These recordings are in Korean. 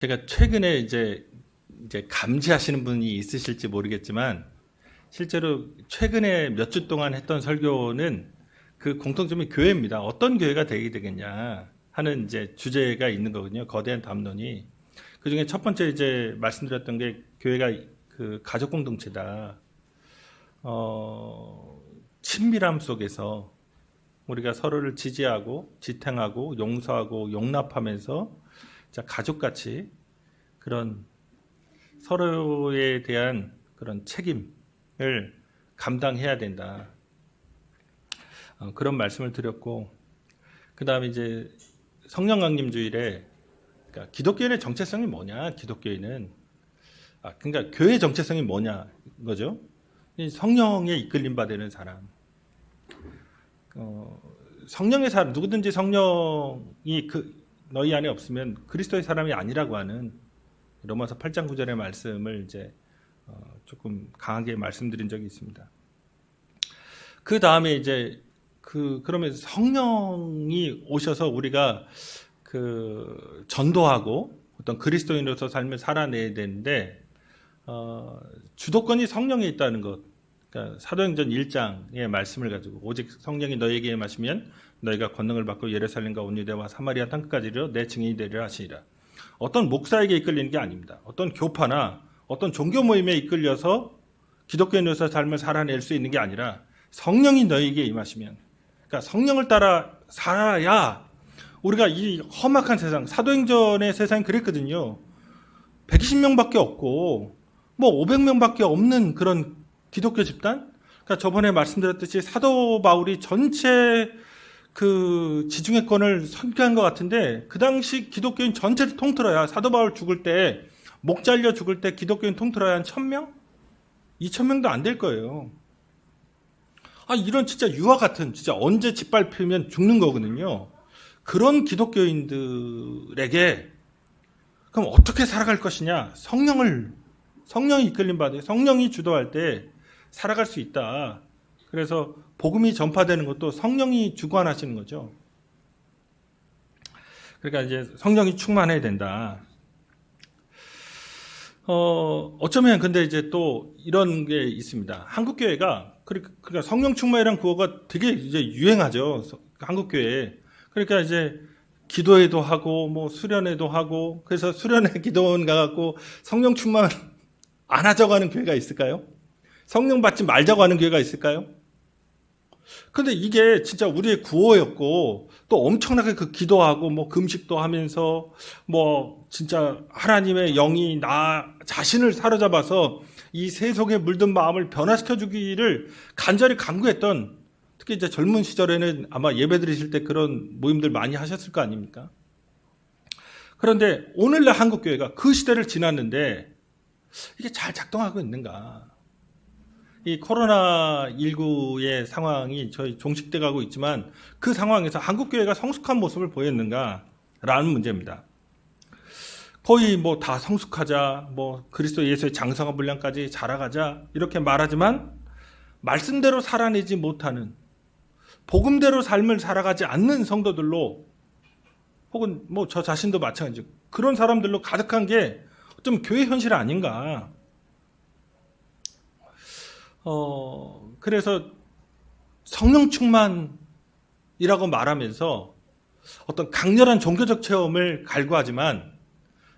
제가 최근에 이제 감지하시는 분이 있으실지 모르겠지만 실제로 최근에 몇 주 동안 했던 설교는 그 공통점이 교회입니다. 어떤 교회가 되게 되겠냐 하는 이제 주제가 있는 거거든요. 거대한 담론이. 그 중에 첫 번째 이제 말씀드렸던 게 교회가 그 가족 공동체다. 친밀함 속에서 우리가 서로를 지지하고 지탱하고 용서하고 용납하면서 가족같이 그런 서로에 대한 그런 책임을 감당해야 된다. 그런 말씀을 드렸고, 그 다음에 이제 성령 강림 주일에 그러니까 기독교인의 정체성이 뭐냐? 기독교인은 그러니까 교회의 정체성이 뭐냐 거죠? 성령에 이끌림 받는 사람. 성령의 사람, 누구든지 성령이 너희 안에 없으면 그리스도의 사람이 아니라고 하는 로마서 8장 9절의 말씀을 이제 조금 강하게 말씀드린 적이 있습니다. 그 다음에 이제 그러면 성령이 오셔서 우리가 전도하고 어떤 그리스도인으로서 삶을 살아내야 되는데 주도권이 성령에 있다는 것. 그러니까 사도행전 1장의 말씀을 가지고 오직 성령이 너희에게 임하시면 너희가 권능을 받고 예루살렘과 온 유대와 사마리아 땅끝까지 이르러 내 증인이 되리라 하시니라. 어떤 목사에게 이끌리는 게 아닙니다. 어떤 교파나 어떤 종교 모임에 이끌려서 기독교인으로서 삶을 살아낼 수 있는 게 아니라 성령이 너희에게 임하시면, 그러니까 성령을 따라 살아야 우리가 이 험악한 세상, 사도행전의 세상이 그랬거든요. 120명밖에 없고 뭐 500명밖에 없는 그런 기독교 집단? 그러니까 저번에 말씀드렸듯이 사도 바울이 전체 그 지중해권을 선교한 것 같은데 그 당시 기독교인 전체를 통틀어야 사도 바울 죽을 때, 목 잘려 죽을 때 기독교인 통틀어야 한 1000명? 2000명도 안 될 거예요. 이런 진짜 유아 같은, 진짜 언제 짓밟히면 죽는 거거든요. 그런 기독교인들에게 그럼 어떻게 살아갈 것이냐? 성령이 이끌림 받아요. 성령이 주도할 때 살아갈 수 있다. 그래서 복음이 전파되는 것도 성령이 주관하시는 거죠. 그러니까 이제 성령이 충만해야 된다. 어쩌면 근데 이제 또 이런 게 있습니다. 한국 교회가 그러니까 성령 충만이란 구호가 되게 이제 유행하죠. 한국 교회에. 그러니까 이제 기도회도 하고 뭐 수련회도 하고, 그래서 수련회 기도원 가갖고 성령 충만 안 하자고 하는 교회가 있을까요? 성령 받지 말자고 하는 교회가 있을까요? 근데 이게 진짜 우리의 구호였고, 또 엄청나게 기도하고 뭐 금식도 하면서 뭐 진짜 하나님의 영이 나 자신을 사로잡아서 이 세속에 물든 마음을 변화시켜 주기를 간절히 간구했던, 특히 이제 젊은 시절에는 아마 예배 드리실 때 그런 모임들 많이 하셨을 거 아닙니까? 그런데 오늘날 한국 교회가 그 시대를 지났는데 이게 잘 작동하고 있는가? 이 코로나19의 상황이 저희 종식돼 가고 있지만 그 상황에서 한국교회가 성숙한 모습을 보였는가라는 문제입니다. 거의 뭐 다 성숙하자, 뭐 그리스도 예수의 장성한 분량까지 자라가자 이렇게 말하지만 말씀대로 살아내지 못하는, 복음대로 삶을 살아가지 않는 성도들로, 혹은 뭐 저 자신도 마찬가지고 그런 사람들로 가득한 게 좀 교회 현실 아닌가. 그래서 성령 충만이라고 말하면서 어떤 강렬한 종교적 체험을 갈구하지만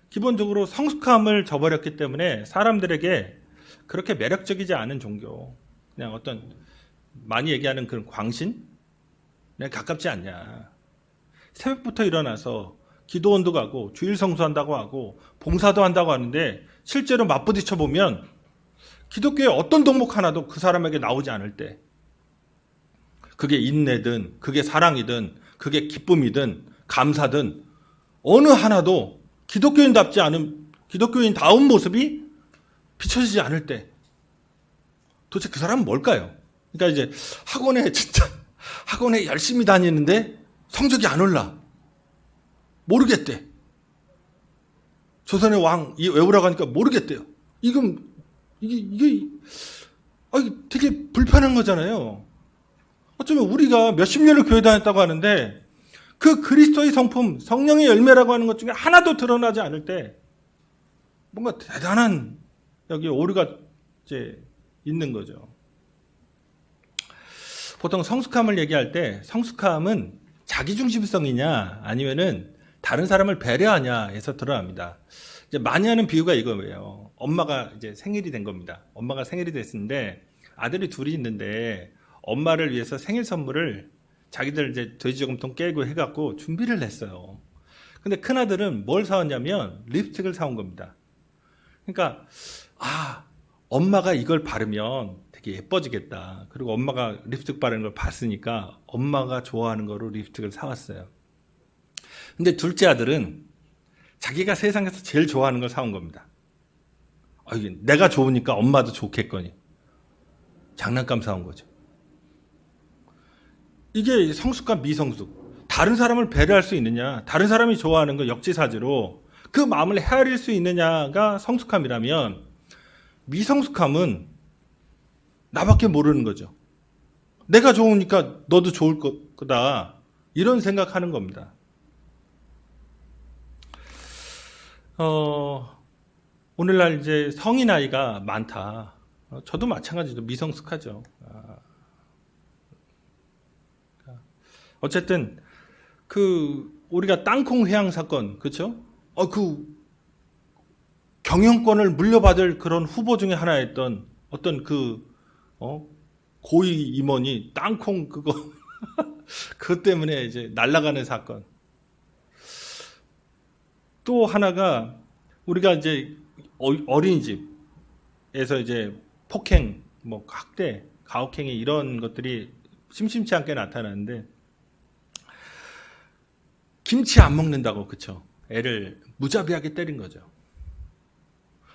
기본적으로 성숙함을 저버렸기 때문에 사람들에게 그렇게 매력적이지 않은 종교, 그냥 어떤 많이 얘기하는 그런 광신에 가깝지 않냐. 새벽부터 일어나서 기도원도 가고 주일 성수한다고 하고 봉사도 한다고 하는데 실제로 맞부딪혀 보면 기독교의 어떤 덕목 하나도 그 사람에게 나오지 않을 때, 그게 인내든 그게 사랑이든 그게 기쁨이든 감사든 어느 하나도 기독교인답지 않은, 기독교인다운 모습이 비춰지지 않을 때 도대체 그 사람은 뭘까요? 그러니까 이제 학원에 열심히 다니는데 성적이 안 올라. 모르겠대. 조선의 왕 외우라고 하니까 모르겠대요. 이게 되게 불편한 거잖아요. 어쩌면 우리가 몇십 년을 교회 다녔다고 하는데 그 그리스도의 성품, 성령의 열매라고 하는 것 중에 하나도 드러나지 않을 때 뭔가 대단한 여기 오류가 이제 있는 거죠. 보통 성숙함을 얘기할 때 성숙함은 자기중심성이냐 아니면은 다른 사람을 배려하냐에서 드러납니다. 이제 많이 하는 비유가 이거예요. 엄마가 이제 생일이 된 겁니다. 엄마가 생일이 됐는데 아들이 둘이 있는데 엄마를 위해서 생일 선물을 자기들 이제 돼지저금통 깨고 해갖고 준비를 했어요. 근데 큰아들은 뭘 사왔냐면 립스틱을 사온 겁니다. 그러니까 엄마가 이걸 바르면 되게 예뻐지겠다. 그리고 엄마가 립스틱 바르는 걸 봤으니까 엄마가 좋아하는 거로 립스틱을 사왔어요. 근데 둘째 아들은 자기가 세상에서 제일 좋아하는 걸 사온 겁니다. 이게 내가 좋으니까 엄마도 좋겠거니. 장난감 사온 거죠. 이게 성숙과 미성숙. 다른 사람을 배려할 수 있느냐, 다른 사람이 좋아하는 거 역지사지로 그 마음을 헤아릴 수 있느냐가 성숙함이라면, 미성숙함은 나밖에 모르는 거죠. 내가 좋으니까 너도 좋을 거다. 이런 생각하는 겁니다. 오늘날 이제 성인 아이가 많다. 저도 마찬가지죠. 미성숙하죠. 어쨌든 우리가 땅콩 회항 사건, 그렇죠? 경영권을 물려받을 그런 후보 중에 하나였던 어떤 고위 임원이 땅콩 그것 때문에 이제 날아가는 사건. 또 하나가 우리가 이제 어린이집에서 이제 폭행, 학대, 가혹행위 이런 것들이 심심치 않게 나타나는데, 김치 안 먹는다고, 그쵸? 애를 무자비하게 때린 거죠.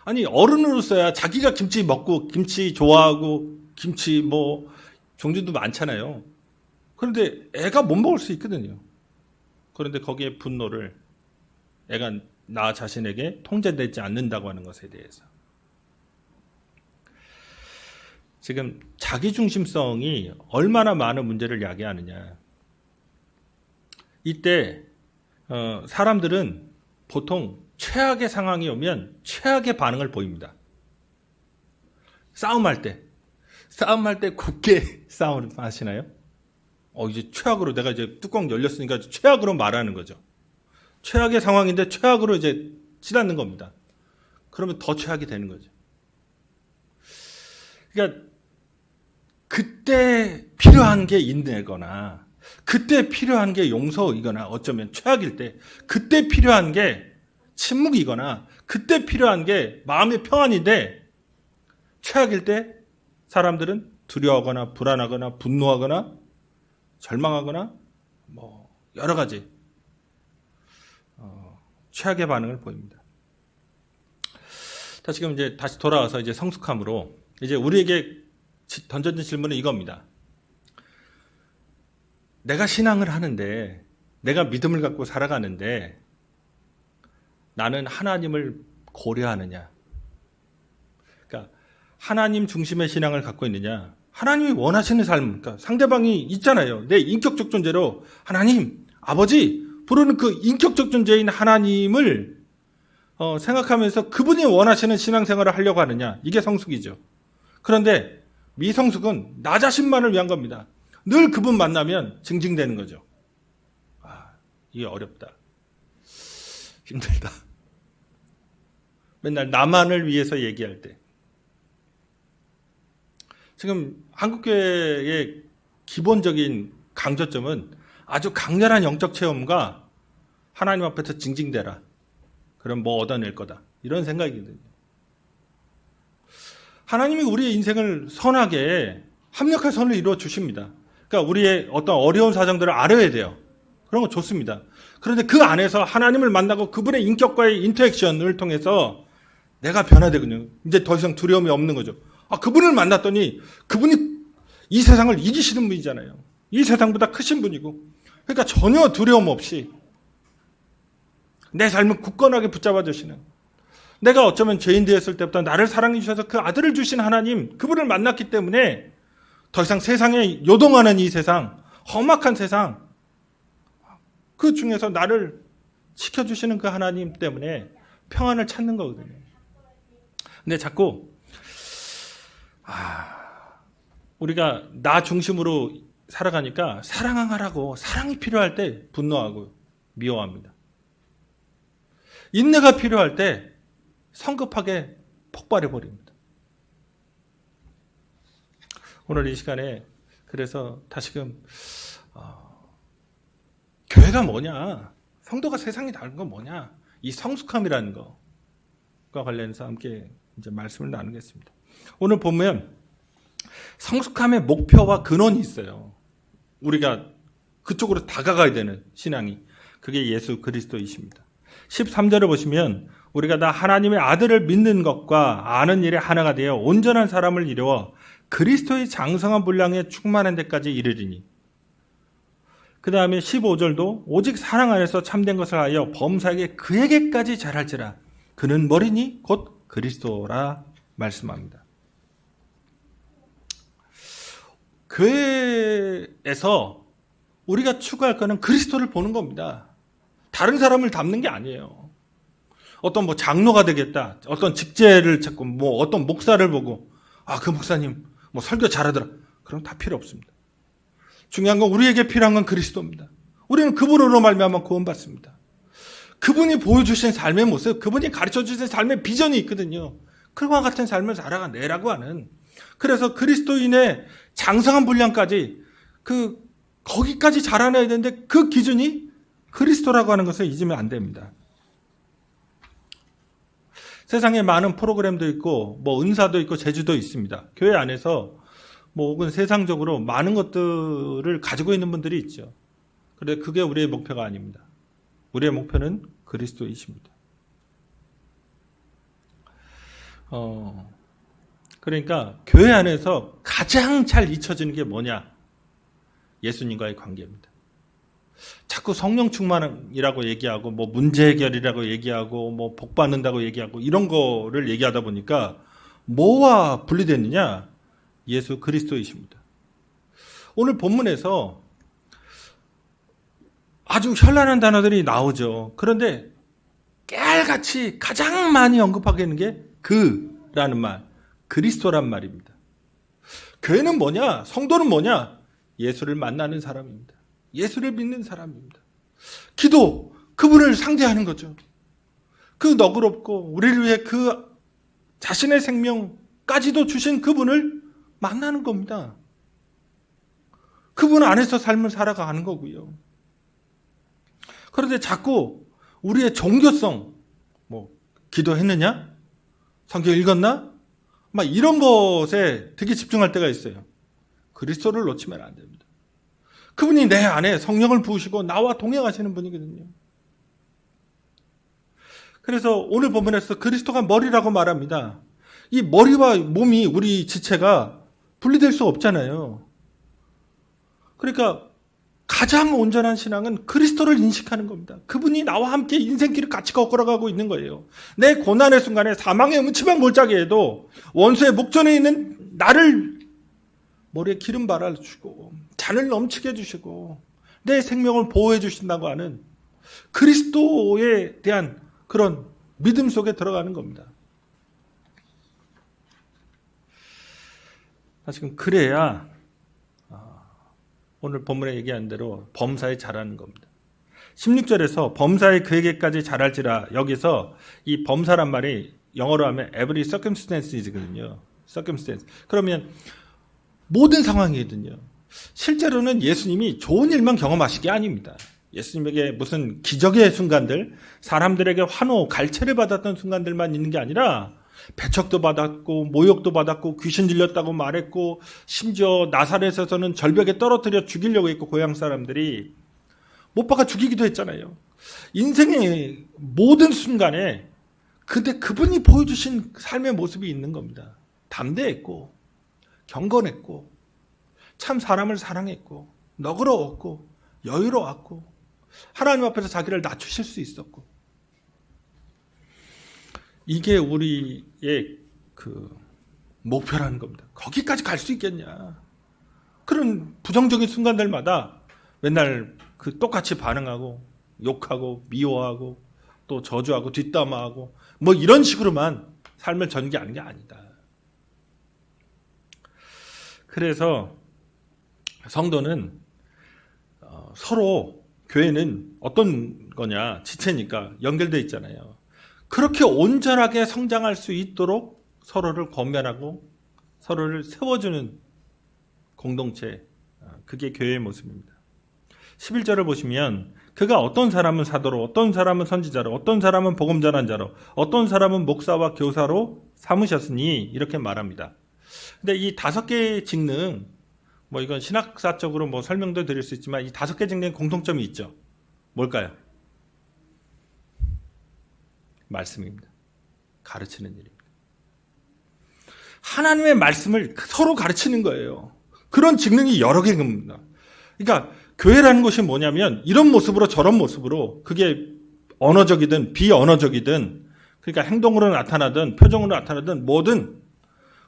아니, 어른으로서야 자기가 김치 먹고, 김치 좋아하고, 김치 종류도 많잖아요. 그런데 애가 못 먹을 수 있거든요. 그런데 거기에 분노를 애가 나 자신에게 통제되지 않는다고 하는 것에 대해서. 지금 자기중심성이 얼마나 많은 문제를 야기하느냐. 이때 사람들은 보통 최악의 상황이 오면 최악의 반응을 보입니다. 싸움할 때 굳게 싸움을 하시나요? 이제 최악으로 내가 이제 뚜껑 열렸으니까 최악으로 말하는 거죠. 최악의 상황인데 최악으로 이제 치닫는 겁니다. 그러면 더 최악이 되는 거죠. 그러니까 그때 필요한 게 인내거나 그때 필요한 게 용서이거나 어쩌면 최악일 때 그때 필요한 게 침묵이거나 그때 필요한 게 마음의 평안인데, 최악일 때 사람들은 두려워하거나 불안하거나 분노하거나 절망하거나 여러 가지 최악의 반응을 보입니다. 지금 이제 다시 돌아와서 이제 성숙함으로 이제 우리에게 던져진 질문은 이겁니다. 내가 신앙을 하는데, 내가 믿음을 갖고 살아가는데 나는 하나님을 고려하느냐? 그러니까 하나님 중심의 신앙을 갖고 있느냐? 하나님이 원하시는 삶, 그러니까 상대방이 있잖아요. 내 인격적 존재로 하나님, 아버지 부르는 그 인격적 존재인 하나님을 생각하면서 그분이 원하시는 신앙생활을 하려고 하느냐? 이게 성숙이죠. 그런데 미성숙은 나 자신만을 위한 겁니다. 늘 그분 만나면 징징대는 거죠. 이게 어렵다. 힘들다. 맨날 나만을 위해서 얘기할 때. 지금 한국교회의 기본적인 강조점은 아주 강렬한 영적 체험과 하나님 앞에서 징징대라. 그럼 얻어낼 거다. 이런 생각이거든요. 하나님이 우리의 인생을 선하게 합력한 선을 이루어 주십니다. 그러니까 우리의 어떤 어려운 사정들을 알아야 돼요. 그런 거 좋습니다. 그런데 그 안에서 하나님을 만나고 그분의 인격과의 인터랙션을 통해서 내가 변화되거든요. 이제 더 이상 두려움이 없는 거죠. 그분을 만났더니 그분이 이 세상을 이기시는 분이잖아요. 이 세상보다 크신 분이고. 그러니까 전혀 두려움 없이 내 삶을 굳건하게 붙잡아 주시는, 내가 어쩌면 죄인 되었을 때부터 나를 사랑해 주셔서 그 아들을 주신 하나님, 그분을 만났기 때문에 더 이상 세상에 요동하는 이 세상, 험악한 세상, 그 중에서 나를 지켜주시는 그 하나님 때문에 평안을 찾는 거거든요. 근데 자꾸 우리가 나 중심으로 살아가니까 사랑하라고, 사랑이 필요할 때 분노하고 미워합니다. 인내가 필요할 때 성급하게 폭발해 버립니다. 오늘 이 시간에 그래서 다시금 교회가 뭐냐, 성도가 세상이 다른 건 뭐냐, 이 성숙함이라는 것과 관련해서 함께 이제 말씀을 나누겠습니다. 오늘 보면 성숙함의 목표와 근원이 있어요. 우리가 그쪽으로 다가가야 되는 신앙이, 그게 예수 그리스도이십니다. 13절을 보시면 우리가 다 하나님의 아들을 믿는 것과 아는 일에 하나가 되어 온전한 사람을 이루어 그리스도의 장성한 분량에 충만한 데까지 이르리니, 그 다음에 15절도 오직 사랑 안에서 참된 것을 하여 범사에게 그에게까지 잘할지라 그는 머리니 곧 그리스도라 말씀합니다. 교회에서 우리가 추구할 것은 그리스도를 보는 겁니다. 다른 사람을 닮는 게 아니에요. 어떤 장로가 되겠다, 어떤 직제를 찾고 어떤 목사를 보고 그 목사님 설교 잘하더라, 그럼 다 필요 없습니다. 중요한 건 우리에게 필요한 건 그리스도입니다. 우리는 그분으로 말미암아 구원받습니다. 그분이 보여주신 삶의 모습, 그분이 가르쳐주신 삶의 비전이 있거든요. 그와 같은 삶을 살아가내라고 하는, 그래서 그리스도인의 장성한 분량까지 거기까지 자라나야 되는데 그 기준이 그리스도라고 하는 것을 잊으면 안 됩니다. 세상에 많은 프로그램도 있고 은사도 있고 재주도 있습니다. 교회 안에서 혹은 세상적으로 많은 것들을 가지고 있는 분들이 있죠. 그런데 그게 우리의 목표가 아닙니다. 우리의 목표는 그리스도이십니다. 그러니까 교회 안에서 가장 잘 잊혀지는 게 뭐냐? 예수님과의 관계입니다. 자꾸 성령 충만이라고 얘기하고 문제 해결이라고 얘기하고 복 받는다고 얘기하고 이런 거를 얘기하다 보니까 뭐와 분리됐느냐? 예수 그리스도이십니다. 오늘 본문에서 아주 현란한 단어들이 나오죠. 그런데 깨알같이 가장 많이 언급하게 되는 게 그라는 말, 그리스도란 말입니다. 교회는 뭐냐? 성도는 뭐냐? 예수를 만나는 사람입니다. 예수를 믿는 사람입니다. 기도, 그분을 상대하는 거죠. 그 너그럽고 우리를 위해 그 자신의 생명까지도 주신 그분을 만나는 겁니다. 그분 안에서 삶을 살아가는 거고요. 그런데 자꾸 우리의 종교성, 기도했느냐? 성경 읽었나? 이런 것에 되게 집중할 때가 있어요. 그리스도를 놓치면 안 됩니다. 그분이 내 안에 성령을 부으시고 나와 동행하시는 분이거든요. 그래서 오늘 본문에서 그리스도가 머리라고 말합니다. 이 머리와 몸이, 우리 지체가 분리될 수 없잖아요. 그러니까 가장 온전한 신앙은 그리스도를 인식하는 겁니다. 그분이 나와 함께 인생길을 같이 걸어가고 있는 거예요. 내 고난의 순간에 사망의 음침한 골짜기에도 원수의 목전에 있는 나를 머리에 기름 발라주고 잔을 넘치게 해주시고 내 생명을 보호해 주신다고 하는 그리스도에 대한 그런 믿음 속에 들어가는 겁니다. 지금 그래야 오늘 본문에 얘기한 대로 범사에 잘하는 겁니다. 16절에서 범사에 그에게까지 잘할지라, 여기서 이 범사란 말이 영어로 하면 every circumstance거든요. circumstance. 그러면 모든 상황이거든요. 실제로는 예수님이 좋은 일만 경험하신 게 아닙니다. 예수님에게 무슨 기적의 순간들, 사람들에게 환호, 갈채를 받았던 순간들만 있는 게 아니라 배척도 받았고 모욕도 받았고 귀신 들렸다고 말했고 심지어 나사렛에서는 절벽에 떨어뜨려 죽이려고 했고 고향 사람들이 못 박아 죽이기도 했잖아요. 인생의 모든 순간에 그분이 보여주신 삶의 모습이 있는 겁니다. 담대했고 경건했고 참 사람을 사랑했고 너그러웠고 여유로웠고 하나님 앞에서 자기를 낮추실 수 있었고, 이게 우리의 목표라는 겁니다. 거기까지 갈 수 있겠냐? 그런 부정적인 순간들마다 맨날 똑같이 반응하고 욕하고 미워하고 또 저주하고 뒷담화하고 이런 식으로만 삶을 전개하는 게 아니다. 그래서 성도는 서로 교회는 어떤 거냐, 지체니까 연결되어 있잖아요. 그렇게 온전하게 성장할 수 있도록 서로를 권면하고 서로를 세워주는 공동체, 그게 교회의 모습입니다. 11절을 보시면 그가 어떤 사람은 사도로, 어떤 사람은 선지자로, 어떤 사람은 복음 전한 자로, 어떤 사람은 목사와 교사로 삼으셨으니 이렇게 말합니다. 근데 이 5개의 직능, 이건 신학사적으로 설명도 드릴 수 있지만 이 5개 직능에 공통점이 있죠. 뭘까요? 말씀입니다. 가르치는 일입니다. 하나님의 말씀을 서로 가르치는 거예요. 그런 직능이 여러 개입니다. 그러니까 교회라는 것이 뭐냐면 이런 모습으로 저런 모습으로, 그게 언어적이든 비언어적이든, 그러니까 행동으로 나타나든 표정으로 나타나든 뭐든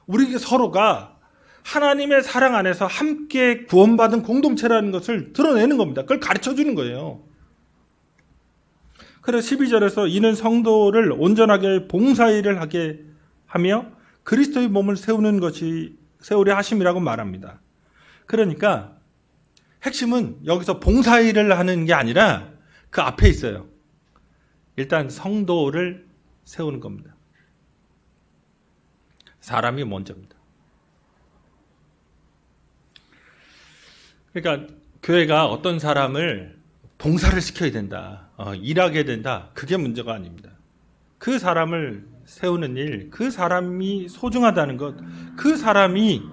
우리 서로가 하나님의 사랑 안에서 함께 구원받은 공동체라는 것을 드러내는 겁니다. 그걸 가르쳐주는 거예요. 그래서 12절에서 이는 성도를 온전하게 봉사일을 하게 하며 그리스도의 몸을 세우려 하심이라고 말합니다. 그러니까 핵심은 여기서 봉사일을 하는 게 아니라 그 앞에 있어요. 일단 성도를 세우는 겁니다. 사람이 먼저입니다. 그러니까 교회가 어떤 사람을 봉사를 시켜야 된다, 일하게 된다, 그게 문제가 아닙니다. 그 사람을 세우는 일, 그 사람이 소중하다는 것, 그 사람이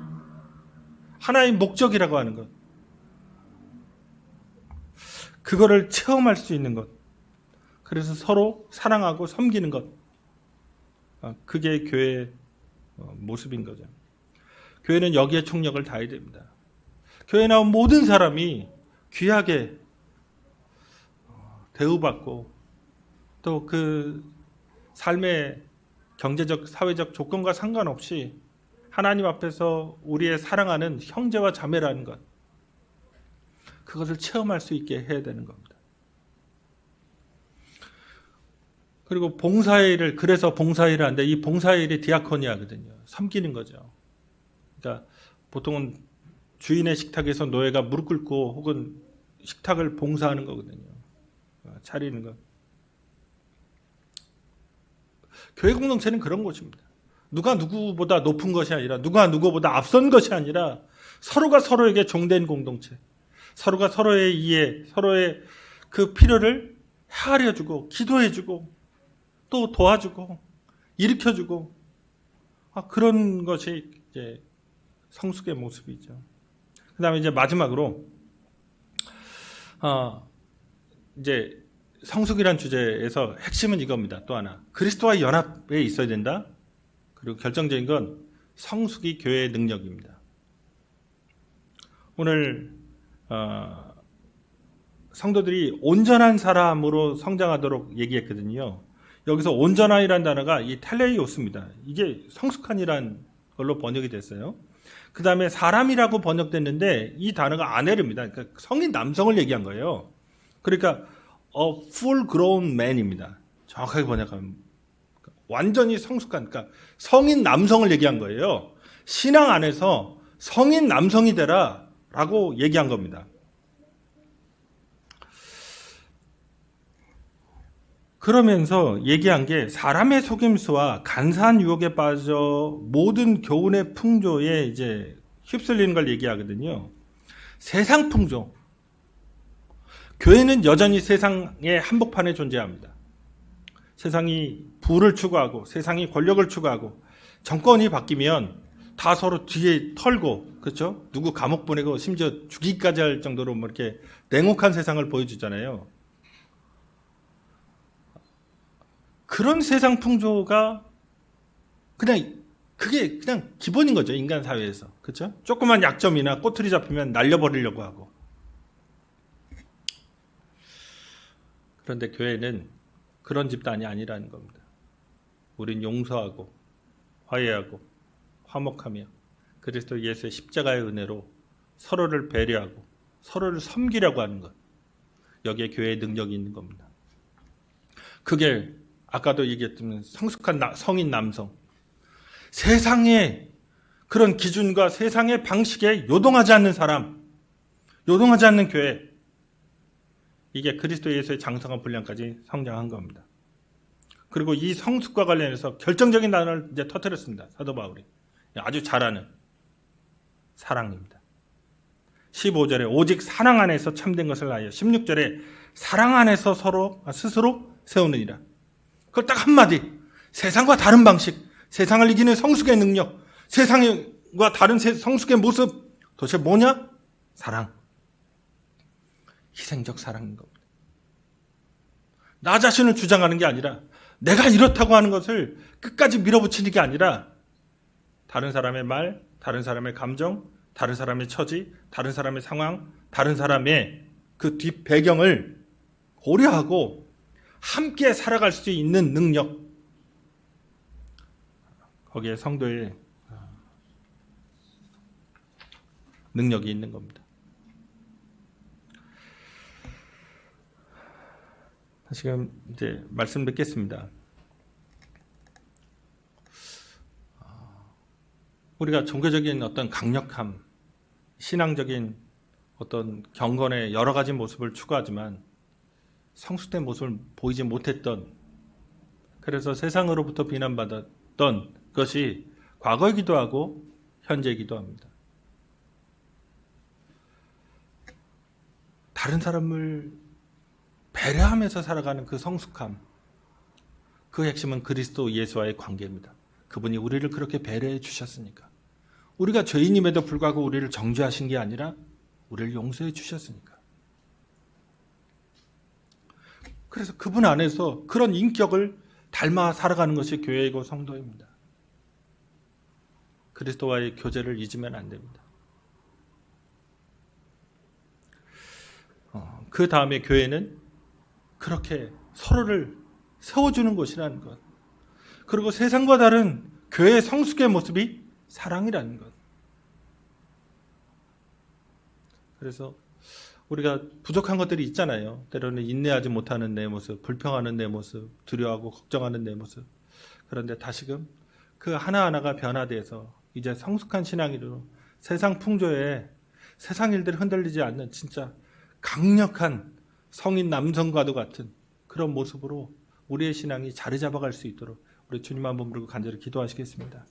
하나의 목적이라고 하는 것, 그거를 체험할 수 있는 것, 그래서 서로 사랑하고 섬기는 것, 그게 교회의 모습인 거죠. 교회는 여기에 총력을 다해야 됩니다. 교회에 나온 모든 사람이 귀하게 대우받고 또 그 삶의 경제적, 사회적 조건과 상관없이 하나님 앞에서 우리의 사랑하는 형제와 자매라는 것, 그것을 체험할 수 있게 해야 되는 겁니다. 그리고 봉사일을, 그래서 봉사일을 하는데 이 봉사일이 디아코니아거든요. 섬기는 거죠. 그러니까 보통은 주인의 식탁에서 노예가 무릎 꿇고 혹은 식탁을 봉사하는 거거든요. 차리는 것. 교회 공동체는 그런 곳입니다. 누가 누구보다 높은 것이 아니라, 누가 누구보다 앞선 것이 아니라 서로가 서로에게 종된 공동체. 서로가 서로의 이해, 서로의 그 필요를 헤아려주고 기도해주고 또 도와주고 일으켜주고, 그런 것이 이제 성숙의 모습이죠. 그 다음에 이제 마지막으로 이제 성숙이란 주제에서 핵심은 이겁니다. 또 하나, 그리스도와의 연합에 있어야 된다. 그리고 결정적인 건 성숙이 교회의 능력입니다. 오늘 성도들이 온전한 사람으로 성장하도록 얘기했거든요. 여기서 온전한이라는 단어가 이 텔레이오스입니다. 이게 성숙한이라는 걸로 번역이 됐어요. 그 다음에 사람이라고 번역됐는데 이 단어가 아네르입니다. 그러니까 성인 남성을 얘기한 거예요. 그러니까 a full grown man입니다. 정확하게 번역하면 완전히 성숙한, 그러니까 성인 남성을 얘기한 거예요. 신앙 안에서 성인 남성이 되라 라고 얘기한 겁니다. 그러면서 얘기한 게 사람의 속임수와 간사한 유혹에 빠져 모든 교훈의 풍조에 이제 휩쓸리는 걸 얘기하거든요. 세상 풍조. 교회는 여전히 세상의 한복판에 존재합니다. 세상이 부를 추구하고 세상이 권력을 추구하고 정권이 바뀌면 다 서로 뒤에 털고, 그렇죠? 누구 감옥 보내고 심지어 죽이기까지 할 정도로 이렇게 냉혹한 세상을 보여주잖아요. 그런 세상 풍조가 그게 그냥 기본인 거죠. 인간 사회에서. 그렇죠? 조그만 약점이나 꼬투리 잡히면 날려버리려고 하고. 그런데 교회는 그런 집단이 아니라는 겁니다. 우린 용서하고 화해하고 화목하며 그리스도 예수의 십자가의 은혜로 서로를 배려하고 서로를 섬기려고 하는 것. 여기에 교회의 능력이 있는 겁니다. 그게 아까도 얘기했던 성숙한 성인 남성, 세상의 그런 기준과 세상의 방식에 요동하지 않는 사람, 요동하지 않는 교회, 이게 그리스도 예수의 장성한 분량까지 성장한 겁니다. 그리고 이 성숙과 관련해서 결정적인 단어를 이제 터뜨렸습니다. 사도 바울이. 아주 잘 아는 사랑입니다. 15절에 오직 사랑 안에서 참된 것을 하여, 16절에 사랑 안에서 스스로 세우느니라. 그걸 딱 한마디, 세상과 다른 방식, 세상을 이기는 성숙의 능력, 세상과 다른 성숙의 모습, 도대체 뭐냐? 사랑. 희생적 사랑인 겁니다. 나 자신을 주장하는 게 아니라, 내가 이렇다고 하는 것을 끝까지 밀어붙이는 게 아니라, 다른 사람의 말, 다른 사람의 감정, 다른 사람의 처지, 다른 사람의 상황, 다른 사람의 그 뒷 배경을 고려하고 함께 살아갈 수 있는 능력, 거기에 성도의 능력이 있는 겁니다. 지금 이제 말씀 듣겠습니다. 우리가 종교적인 어떤 강력함, 신앙적인 어떤 경건의 여러 가지 모습을 추구하지만 성숙된 모습을 보이지 못했던, 그래서 세상으로부터 비난받았던 것이 과거이기도 하고 현재이기도 합니다. 다른 사람을 배려하면서 살아가는 그 성숙함, 그 핵심은 그리스도 예수와의 관계입니다. 그분이 우리를 그렇게 배려해 주셨으니까. 우리가 죄인임에도 불구하고 우리를 정죄하신 게 아니라 우리를 용서해 주셨으니까. 그래서 그분 안에서 그런 인격을 닮아 살아가는 것이 교회이고 성도입니다. 그리스도와의 교제를 잊으면 안 됩니다. 그 다음에 교회는 그렇게 서로를 세워주는 곳이라는 것. 그리고 세상과 다른 교회의 성숙의 모습이 사랑이라는 것. 그래서 우리가 부족한 것들이 있잖아요. 때로는 인내하지 못하는 내 모습, 불평하는 내 모습, 두려워하고 걱정하는 내 모습. 그런데 다시금 그 하나하나가 변화돼서 이제 성숙한 신앙으로 세상 풍조에 세상 일들이 흔들리지 않는 진짜 강력한 성인 남성과도 같은 그런 모습으로 우리의 신앙이 자리 잡아갈 수 있도록 우리 주님 한번 부르고 간절히 기도하시겠습니다.